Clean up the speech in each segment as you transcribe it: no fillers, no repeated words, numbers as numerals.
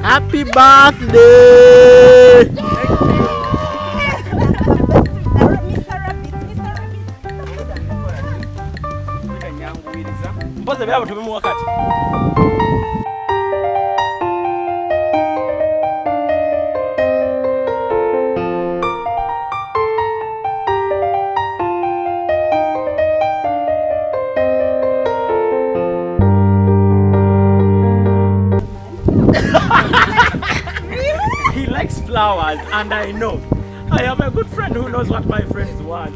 Happy birthday! Mpoze byabo tubimu wakati. He likes flowers, and I know. I am a good friend who knows what my friends want.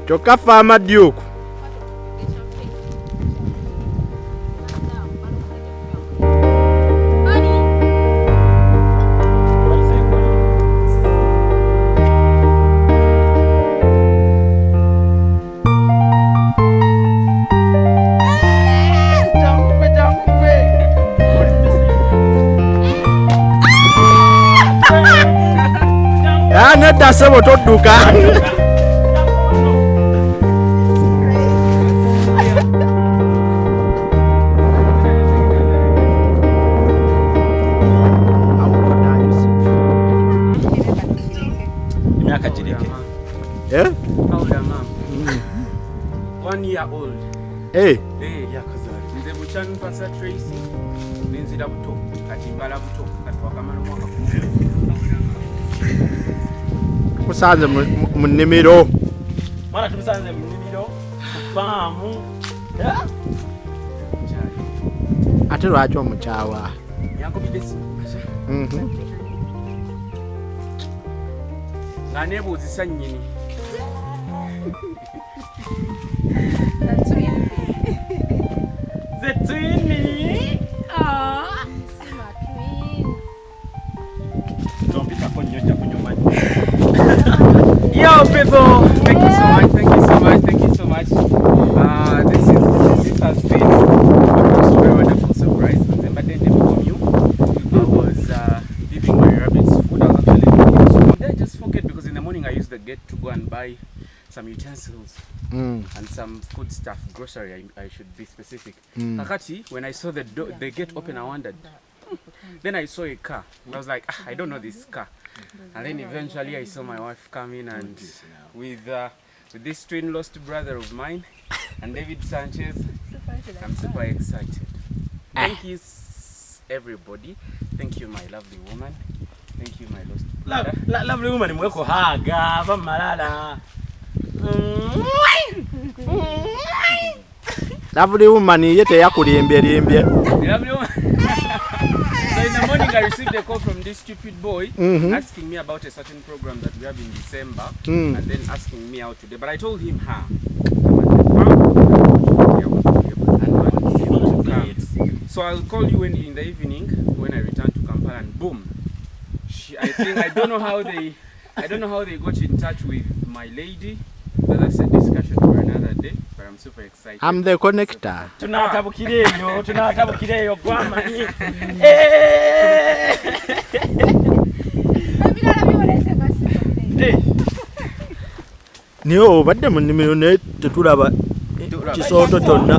Choka Farmer Duke. Neda sebo toduka. Miaka jireke. Eh? How old am I? 1 year old. Hey. Hey, yakazali. Nze buchanu pasa Tracy. Nenzira buto. Kati mbala buto. Katwaka mano mwaka. Kusanze mu nimiro. Mwana tumusanze mu nimiro. Famu. Ate lwaki omukyawa? Yakubidde simu. Nga neebuuzisa nnyini. The twinny. Ah. Sima twins. Don't be tako nyoja kunyuma. Yo people, thank you so much. This has been a very wonderful surprise. But then I was leaving my rabbit's food. I was actually looking, so I just forget because in the morning I used the gate to go and buy some utensils and some food stuff, grocery. I should be specific. Kakati, when I saw the gate open, I wondered. Then I saw a car. I was like, I don't know this car. And then eventually I saw my wife come in and with this twin lost brother of mine and David Sanchez. I'm super excited. Thank you everybody. Thank you my lovely woman. Thank you my lost brother. Lovely woman mweko haga bamalala. Lovely woman yete yakuliembye. Lovely woman. So in the morning I received a call from this stupid boy asking me about a certain program that we have in December and then asking me out today. But I told him so I'll call you in the evening when I return to Kampala and boom. I don't know how they got in touch with my lady. But that's a discussion for another day. But I'm super excited. I'm the connector. Tunatabukireyo gwamani. Niyo badde mu nimero ne tetulaba kisoto kyonna.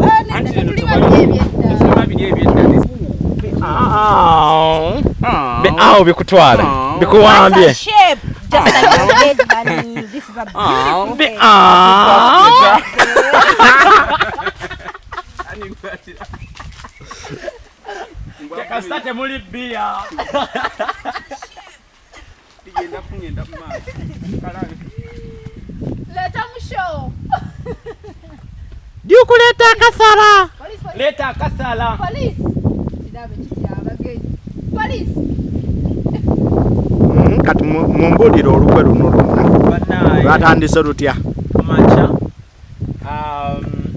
Bikutwala. Bikuwambye. Just like the dead bunny. This is a beautiful day. Start muli bia. Leta msho. Diu kuleta kasala. Leta kasala. Police. Police. Kati mumbulira olukwe luno lwonna lwatandise lutya?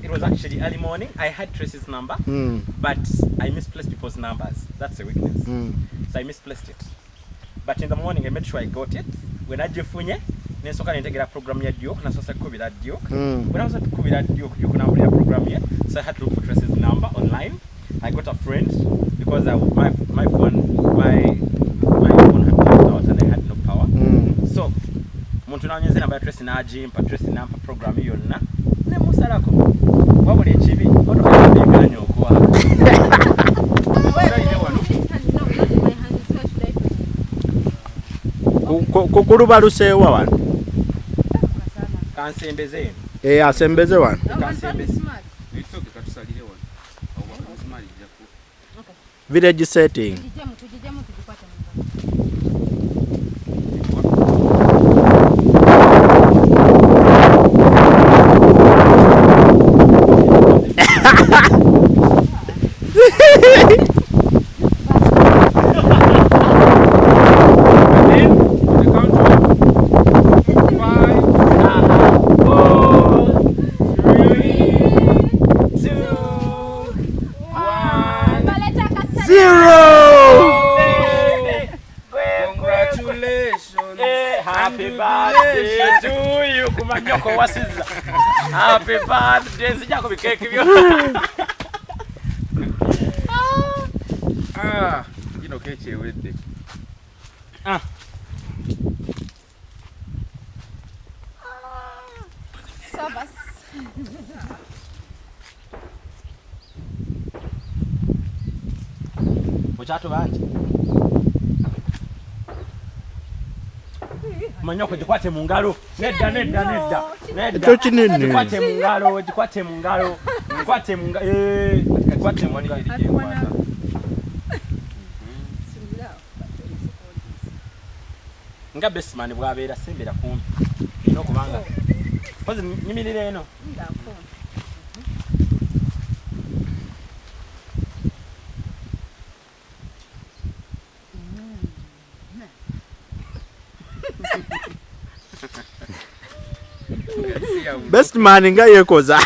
It was actually early morning. I had Tracy's number, but I misplaced people's numbers. That's the weakness. So I misplaced it. But in the morning I made sure I got it. When I jifunye, nensoka nintegera program ya Duke, nasosa kubira Duke. When I was at kubira Duke, you can have a program here. So I had to look for Tracy's number online. I got a friend because my phone had blacked out and I had no power. So muntu nanyeze namba ya Tracy naji mpa Tracy nampa program yonna Ne musalako. Wabule chibi. Oto biganya okuwa. Kukuluba lusewa wano. Kansembeze. Asembeze wano. Kansembeze. Itoke katusalire wano. Awazimali jako. Village setting. Happy birthday to you. Kumanyoko wasiza. Happy birthday. Sijako bikeke byo. You know keche wedde. Sabas. Muchato banje. Manyoko jikwate mu ngalo. Nedda. Ekyo kinene. Jikwate mu ngalo. Jikwate mu ngalo. Nga bestman bwabeera sembera kumpi. Ino kubanga. Kozi nyimirire eno. Best man nga yekoza.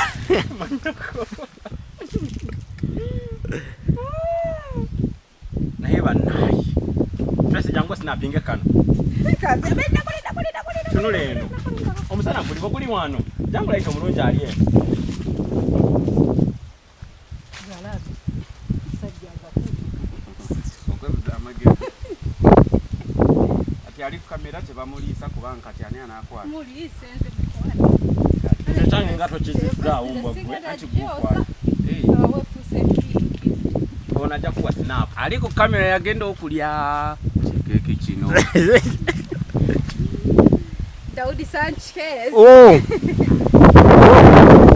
Naye banayi. Presi jango sinapinge kano. Tunule eno. Omusana kuliko kuli wano. Jango laito mulungi ali eno. Ati kamera tebamulisa kubanga kati ani anakwata. Mulise Tange ngato chiziza umbwa gwe ati gukwa. Ona jakuwa snap. Aliko kamera yagenda okulya keke kino. Daudi Sanchez. Oh.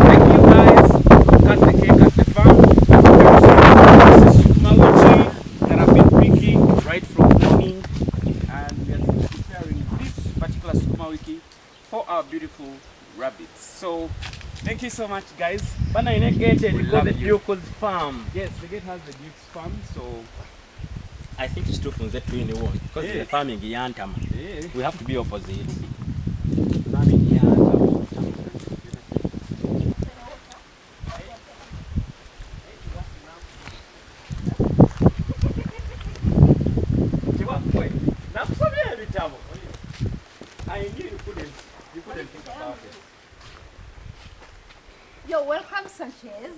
Thank you guys. Cut the cake at the farm. This is Sukuma wiki that I've been picking right from morning, and we are preparing this particular Sukuma wiki for our beautiful rabbits. So thank you so much, guys. Bana ine gate because the Duke's farm. Yes, the gate has the Duke's farm, so I think it's too funze to in the one because the farming yantama. We have to be opposite. Farming yantama. I knew you couldn't think about it. Yo, welcome Sanchez.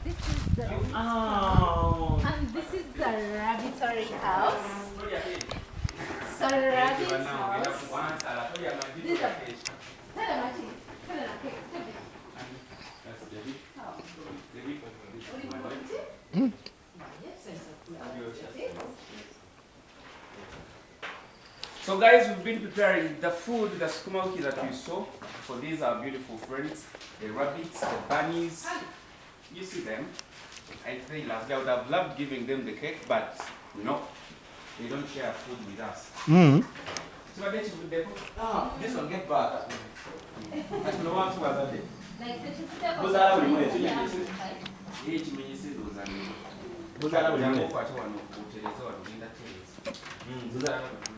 This is the and this is the rabbitary house. So rabbit house. This is So guys, we've been preparing the food, the Sukuma wiki that you saw for these our beautiful friends, the rabbits, the bunnies. You see them? I would have loved giving them the cake, but no, they don't share food with us. So this one get back.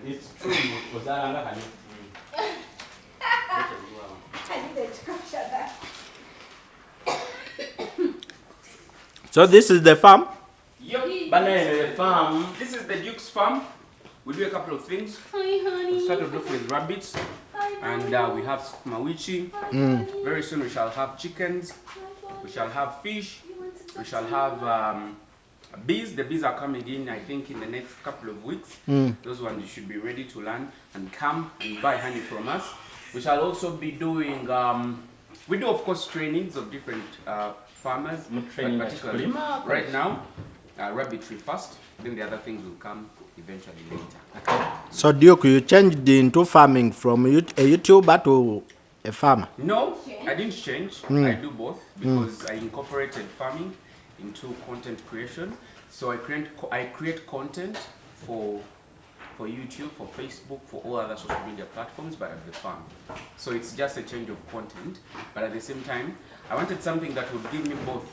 It's true. So this is the farm? Yep. Banana farm. This is the Duke's farm. We do a couple of things. Hi, honey. We started off with rabbits, and we have Sukuma wiki. Very soon we shall have chickens. We shall have fish. We shall have bees. The bees are coming in, I think, in the next couple of weeks. Those ones you should be ready to land and come and buy honey from us. We shall also be doing We do, of course, trainings of different farmers. Training but particularly right now, rabbitry first, then the other things will come eventually later. Okay. So Duke, you changed into farming from a YouTuber to a farmer? No, I didn't change. I do both because I incorporated farming into content creation. So I create content for YouTube, for Facebook, for all other social media platforms, but at the farm. So it's just a change of content, but at the same time, I wanted something that would give me both.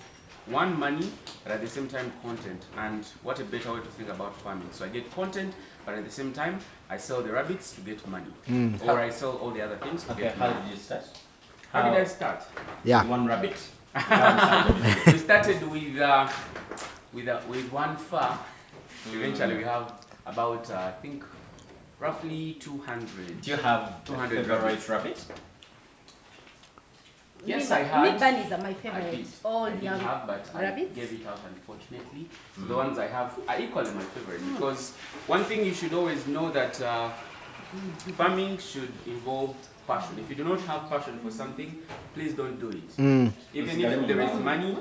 One, money, but at the same time, content. And what a better way to think about farming. So I get content, but at the same time, I sell the rabbits to get money. Or I sell all the other things to get money. How did you start? How did I start? Yeah. One rabbit. We started with one farm. Eventually we have about, I think, roughly 200. Do you have 200 favorite rabbit? Yes, I had. Bunnies are my I favorite. did. All I did young have, but rabbits. I gave it out unfortunately. So the ones I have are equally my favorite because one thing you should always know that farming should involve passion. If you do not have passion for something, please don't do it. Even if there is money,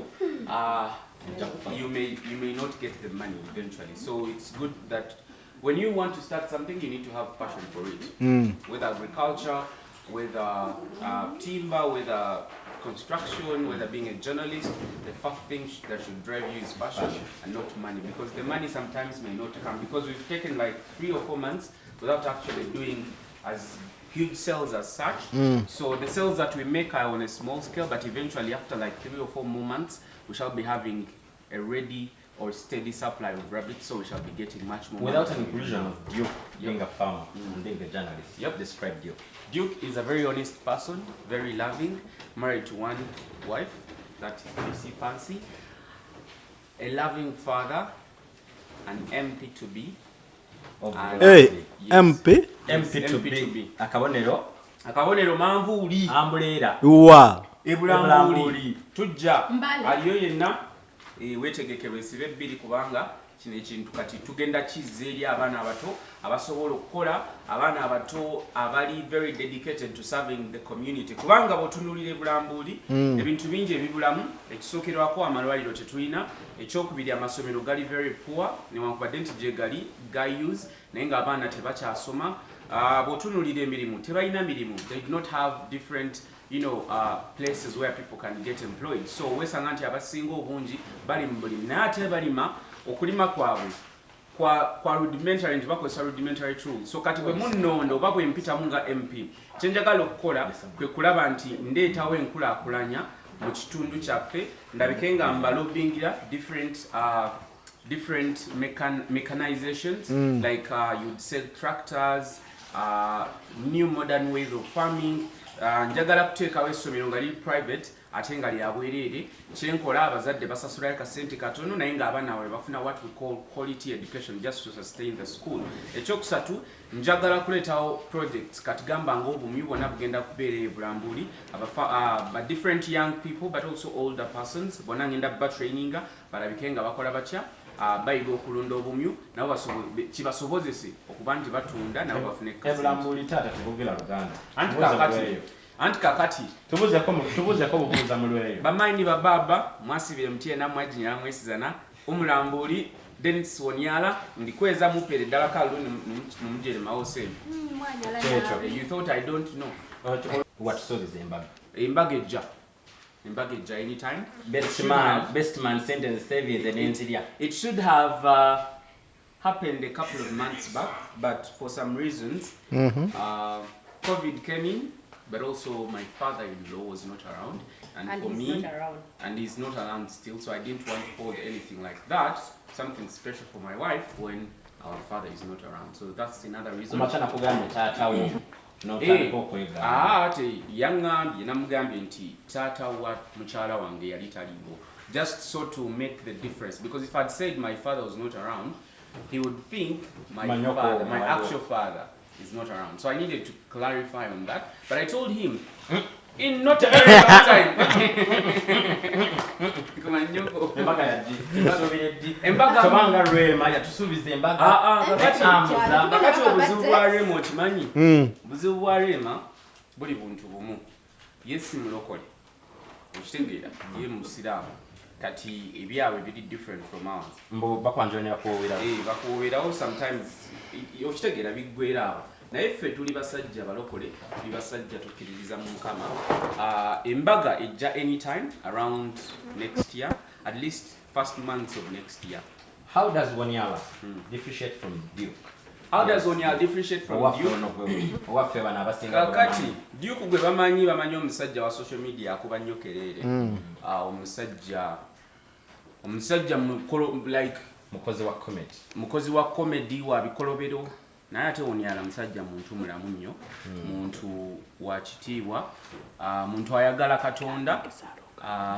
you may not get the money eventually. So it's good that when you want to start something, you need to have passion for it. With agriculture, with timber, with construction, whether being a journalist, the first thing that should drive you is passion and not money, because the money sometimes may not come because we've taken like 3 or 4 months without actually doing as huge sales as such. So the sales that we make are on a small scale, but eventually after like 3 or 4 more months, we shall be having a ready or steady supply of rabbits, so we shall be getting much more. Without an inclusion of Duke being a farmer and being a journalist, describe Duke. Duke is a very honest person, very loving, married to one wife, that is Pansy, a loving father, an MP to be. Hey, MP? MP to be. Akabonero. Akabonero manvuuli. Ambulera. Wow. Ebulambuuli. Tujja. Aliyo yenna weetegeke bwesibe ebbiri kubanga kino ekintu kati tugenda kizza eri abaana abato abasobola okukola, abaana abato abali very dedicated to serving the community. Kubanga bw'otunuulira ebulambuuli ebintu bingi ebibulamu, ekisookerwako amalwaliro tetulina, ekyokubiri amasomero gali very poor newankubadde nti gye gali gayuse naye ng'abaana tebakyasoma. Bw'otunuulira emirimu tebalina mirimu, they do not have different places where people can get employed. So wesanga nti abasinga obungi bali mu bulimi naye ate balima okulima kwabwe kwa rudimentary, nti bakozesa rudimentary tools. So kati bwe munnondo oba bwe mpitamu nga MP, kyenjagala okukola kwe kulaba nti ndeetawo enkulaakulanya mu kitundu kyaffe, ndabike nga mbalobingira different mechanizations, like you'd sell tractors, new modern ways of farming. Njagala kuteekawo essomero nga liri private ate nga lya bwereere, kyenkola abazadde basasulayo kasente katono naye ng'abaana bwe bafuna what we call quality education just to sustain the school. Ekyokusatu, njagala kuleetawo projects kati gamba ng'obumyu bwonna bugenda kubeera ebulambuuli, different young people but also older persons bonna ngenda batraininga balabike nga bakola batya bayiga okulunda obumyu nabo kibasobozese okuba nti batunda nabo bafune ebulambuuli taata tebogera Luganda. Anti kakati tubuuzeko bubuuza mu lweyo bamaini bababa mwasibire mutiena mwajinyala mwesizana omulambuuli Denis Mukyala ndikweza mupere ddala kalulu mumujere mawose. You thought I don't know. What story is embaga? Embaga ejja anytime. Best man sentence service and enzirya. It should have happened a couple of months back, but for some reasons COVID came in, but also my father-in-law was not around, and for me, and he's not around still, so I didn't want to hold anything like that, something special for my wife when our father is not around. So that's another reason. Machana kugambye taatawo ate yaŋŋambye namugambye nti taata wa mukyala wange yali taliwo, just so to make the difference, because if I'd said my father was not around, he would think my actual father is not around. So I needed to clarify on that, but I told him in not a very long time. Embaga Rema yatusuubiza embaga kakati obuzibu bwa Rema okimanyi? Obuzibu bwa Rema buli buntu bumu. Ye si mulokole okitegeera ye musiraamu kati ebyabwe biri different from ours mbo bakwanjanya kuwera bakuwerawo sometimes okitegeera biggwera awo naye ffe tuli basajja balokole tuli basajja tukkiririza mu Mukama embaga ejja anytime around next year at least first months of next year. How does Mukyala differentiate from Duke? How does Mukyala differentiate from Duke? Kakati Duke gwe bamanyi omusajja wa social media akuba nnyo kerere. Omusajja mukolo like mukozi wa comedy wa bikolobero naye ate Mukyala musajja muntu mulamu nnyo muntu wa kitiibwa muntu ayagala Katonda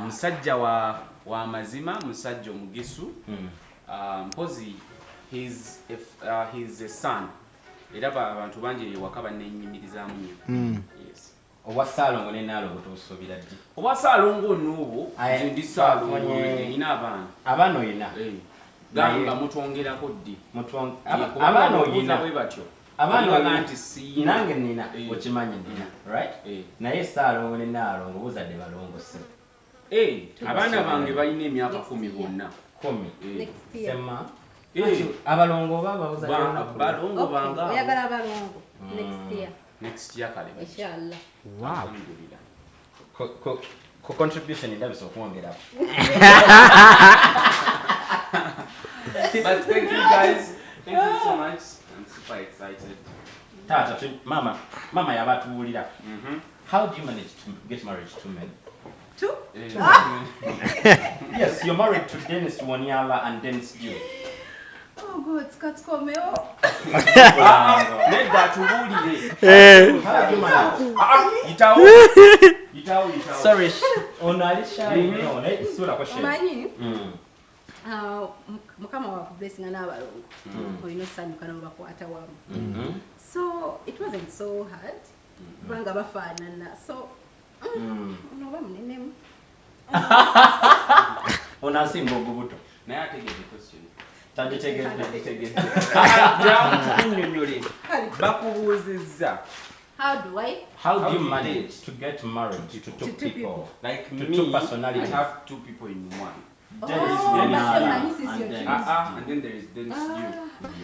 musajja wa mazima musajja omugisu mpozi he's a son era abantu bangi waka bannenyimirizamu nnyo. Yes. Owa Salongo ne Nalongo tosuubira ddi? Owa Salongo n'obo nze ndi Salongo nina abaana oyina gamba mutwongerako ddi abaana oyina bwe batyo abaana nti si nange nina okimanyi nina right naye Salongo ne Nalongo buzadde balongo si abaana bange balina emyaka 10 bonna 10 sema abalongo baba balongo banga oyagala balongo next year kale inshallah. Wow. Contribution ndabisa okwongera. But thank you guys. Thank you so much. I'm super excited. Tata, mama yabatuulira. How do you manage to get married to men? Two? Yes, you're married to Denis Mukyala and Denis Duke. Oh God, Scott Comeo. Let that Sorry, Manyi. Mukama wa blessing n'abalongo. Oyino sanyuka n'abakwata wamu. So it wasn't so hard. Banga bafaanana. So onoba munenemu. Onasimba obubuto. Naye ategedde question. Tagitegedde. Bakubuuzizza. How do you manage to get married to two people? Like to me, two personalities. I have two people in one. Denis and then there is Denis Duke.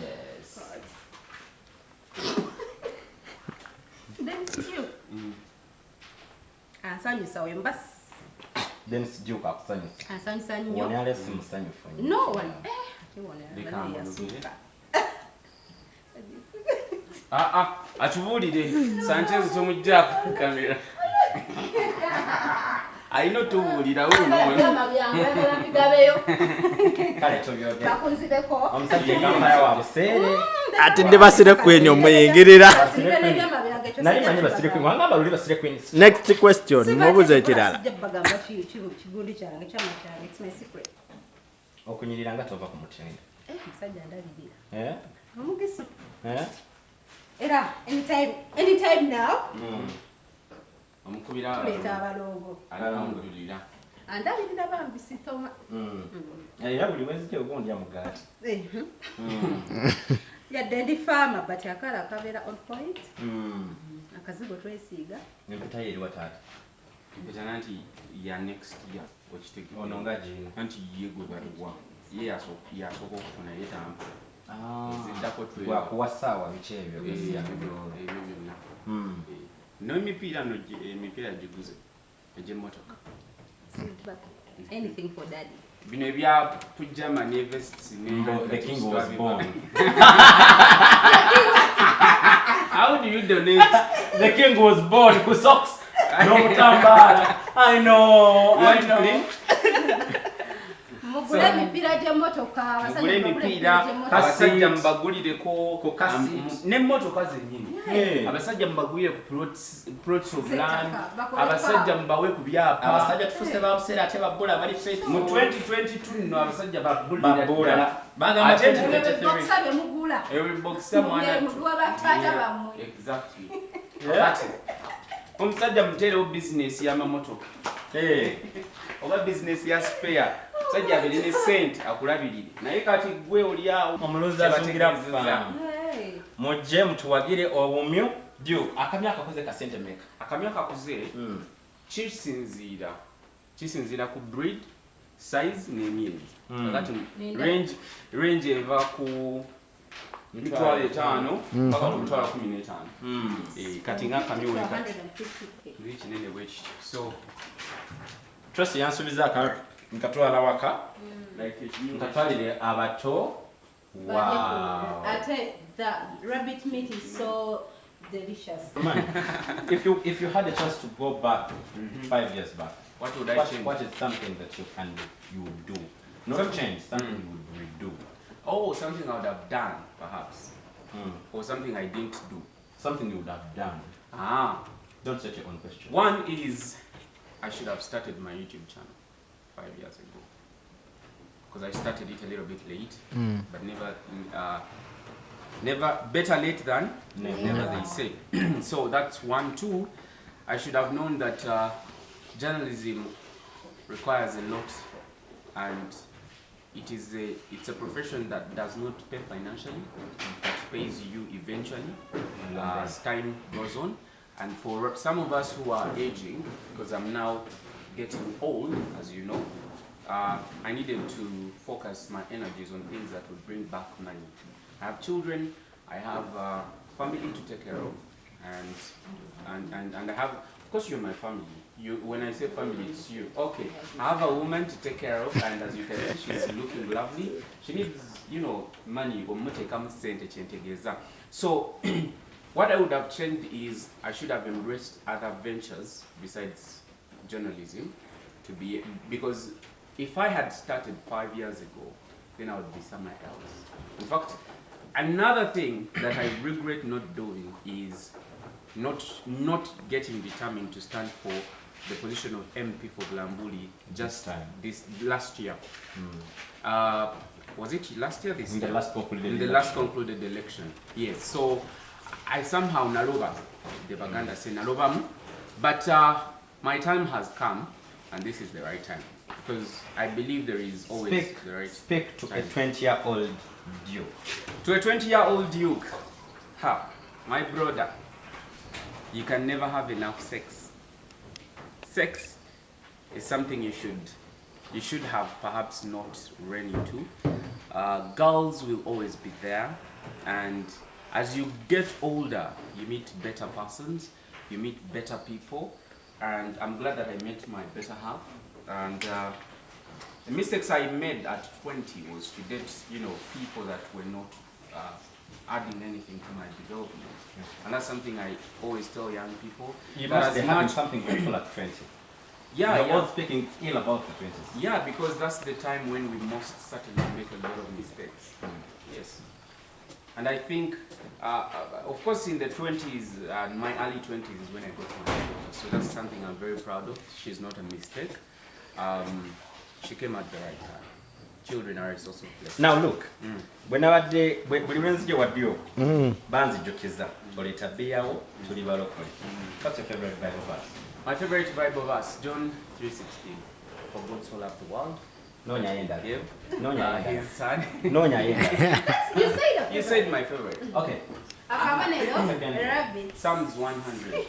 Yes. Denis Duke. Ansanyusa wembas. Denis Duke akusanyusa. Ansanyusa nnyo. Mukyala si musanyufu. No one. Atubuulire Sanchez tomujjaako kamera. Alina otubuulira kale tobyogere. Bakunzibeko. Omusajja kamera wa buseere. Ati ndi basire kwenyo muyingirira. Nali manyi basire kwenyo. Wangamba luli basire kwenyo. Next question. Mubuze ekirala. Kigundi kyange kyamakyanga. It's my secret. Okunyirira nga tova ku mutindo. Musajja ndabirira. Omugisu. Era anytime now. Omukubira leta abalongo. Alangulira. Andabirira bambi sitoma. Era buli wezi ogondya mugaati. Yadde ndi farmer but akala kabera on point. Akazigo twesiiga. Empeta yeri wataata. Empeta nanti ya next year okitegeera. Ono nga jino. Nanti yegwe baliwa. Ye yasooka okufuna yetampa. Kuwa sawa biki ebyo byonna. N'emipiira giguze egy'emmotoka. Anything for daddy. Bino ebya pujama ne vests ne the king was born. How do you donate? The king was born ku socks. No mutambala. I know. Mugule emipira gy'emmotoka abasajja mbagulireko ku kasi n'emmotoka zennyini abasajja mbagulire ku plots of land abasajja mbawe ku byapa abasajja tufuse babuseera ate babbula bali mu 2022 nno abasajja babbula bagamba 2023 mugula boxa mwana mugula batata bamwe exactly omusajja muterewo business y'amamotoka oba business ya spare sajja abiri ne sente akulabirire naye kati gwe oli awo omuluzi asungira kufa mujje mutuwagire obumyu Duke akamyaka koze ka sente meka akamyaka koze kisinziira kisinziira ku breed, size n'emyezi. Kakati Ninda. range eva ku 5,000 mpaka ku 15,000. Kati nga kamyuwe kati 150K. ndi kinene bwe kityo. So Tracy yansubiza nkatwala waka nkatwalire abato. Wow. Ate the rabbit meat is so delicious. Man, if you had a chance to go back 5 years back, what would I change? what is something that you would do? Not change, something you would redo. Oh, something I would have done, perhaps. Or something I didn't do. Something you would have done. Don't set your own question. One is, I should have started my YouTube channel 5 years ago. Because I started it a little bit late, but never better late than never, they say. So that's one. Two, I should have known that journalism requires a lot, and it's a profession that does not pay financially, but pays you eventually as time goes on. And for some of us who are aging, because I'm now getting old, as you know, I needed to focus my energies on things that would bring back money. I have children, I have family to take care of, and I have, of course, you're my family. When I say family, it's you. Okay, I have a woman to take care of, and as you can see, she's looking lovely. She needs, money. So, what I would have changed is I should have embraced other ventures besides journalism, because if I had started 5 years ago, then I would be somewhere else. In fact, another thing that I regret not doing is not getting determined to stand for the position of MP for Glambuli just this last year. Was it last year? This in year? The last concluded election. Yes. So I somehow naloba the Baganda say nalobamu, but my time has come, and this is the right time, because I believe there is always the right. Speak to time. a 20-year-old Duke. To a 20-year-old Duke, my brother, you can never have enough sex. Sex is something you should have perhaps not run into. Girls will always be there, and as you get older, you meet better persons, you meet better people, and I'm glad that I met my better half. And the mistakes I made at 20 was to date, people that were not adding anything to my development. And that's something I always tell young people. You must be having something grateful at 20. Yeah, You're all speaking ill about the 20s. Yeah, because that's the time when we most certainly make a lot of mistakes. Yes. And I think, of course, in the 20s, my early 20s is when I got my daughter. So that's something I'm very proud of. She's not a mistake. She came at the right time. Children are a source of blessing. Now look, when buli lwenzije wadyo banzijukiza oleta byawo tuli balokole. What's your favorite Bible verse? My favorite Bible verse, John 3:16. For God so loved the world. Nonya yenda. Gave His son. Nonya yenda. You said my favorite. Okay. Rabbit. Psalms 100.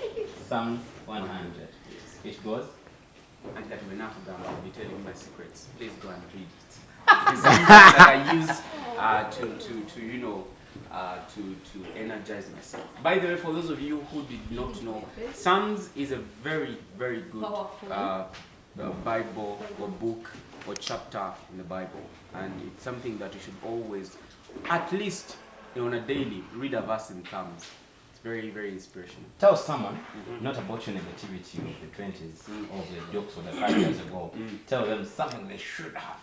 Psalm 100. It goes. And that we're not going to be telling you my secrets. Please go and read it. It's something that I use to energize myself. By the way, for those of you who did not know, Psalms is a very, very good Bible or book or chapter in the Bible, and it's something that you should always, at least on a daily, read a verse in Psalms. It's very, very inspirational. Tell someone not about your negativity of the 20s or the jokes of the 5 years ago. Tell them something they should have.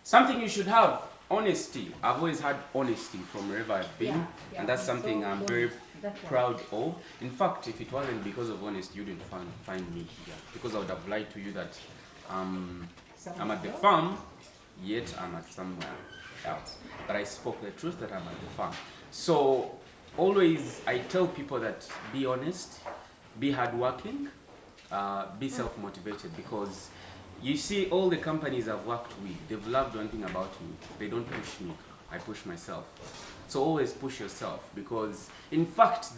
Something you should have, honesty. I've always had honesty from wherever I've been, and that's something I'm very proud of. In fact, if it wasn't because of honesty, you didn't find me here, because I would have lied to you that I'm at the farm, yet I'm at somewhere else. But I spoke the truth that I'm at the farm. So always I tell people that be honest, be hardworking, be self-motivated, because you see, all the companies I've worked with, they've loved one thing about me. They don't push me. I push myself. So always push yourself, because, in fact,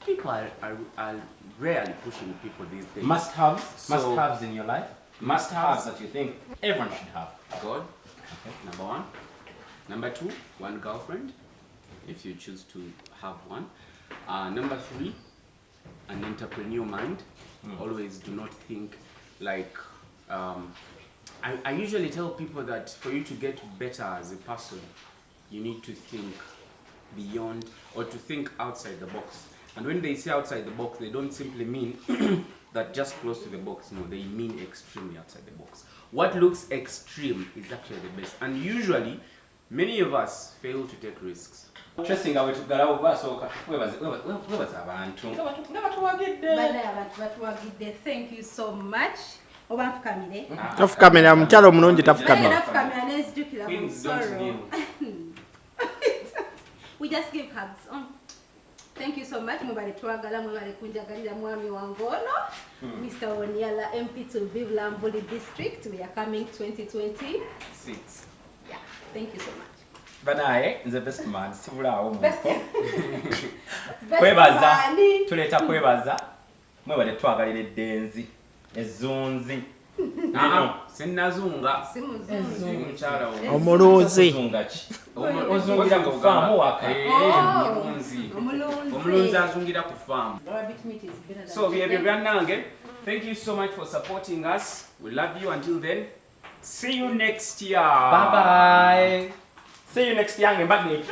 people are rarely pushing people these days. Must-haves in your life? Must-haves that you think everyone should have. God, number 1. Number 2, one girlfriend, if you choose to have one. Number 3, an entrepreneur mind. Always do not think like, I usually tell people that for you to get better as a person, you need to think beyond or to think outside the box. And when they say outside the box, they don't simply mean that just close to the box. No, they mean extremely outside the box. What looks extreme is actually the best. And usually, many of us fail to take risks. Tracing away to Galawo Basoka. Where was Abantu? Thank you so much. Tafukamira mukyala omulungi tafukamira. Queens don't kneel. We just give hugs. Thank you so much. Mwebale twagala mwebale kunjagalira mwami wangono. Mr. Mukyala MP to Vive Lambuli District. We are coming 2026. Yeah. Thank you so much. Banaye, the best man. Sibulawo Best kwebaza. man. Tuleta kwebaza. Mwebale twagalira eddenzi. Ezunzi. Sinnazunga. Simuzungu. Mukyala Omulunzi. Ozunga ki? Ozungira ku faamu waka. Omulunzi azungira ku faamu. Rabbit meat is better than So, chicken. Byanange, thank you so much for supporting us. We love you. Until then, see you next year. Bye bye. See you next year. Mbagye.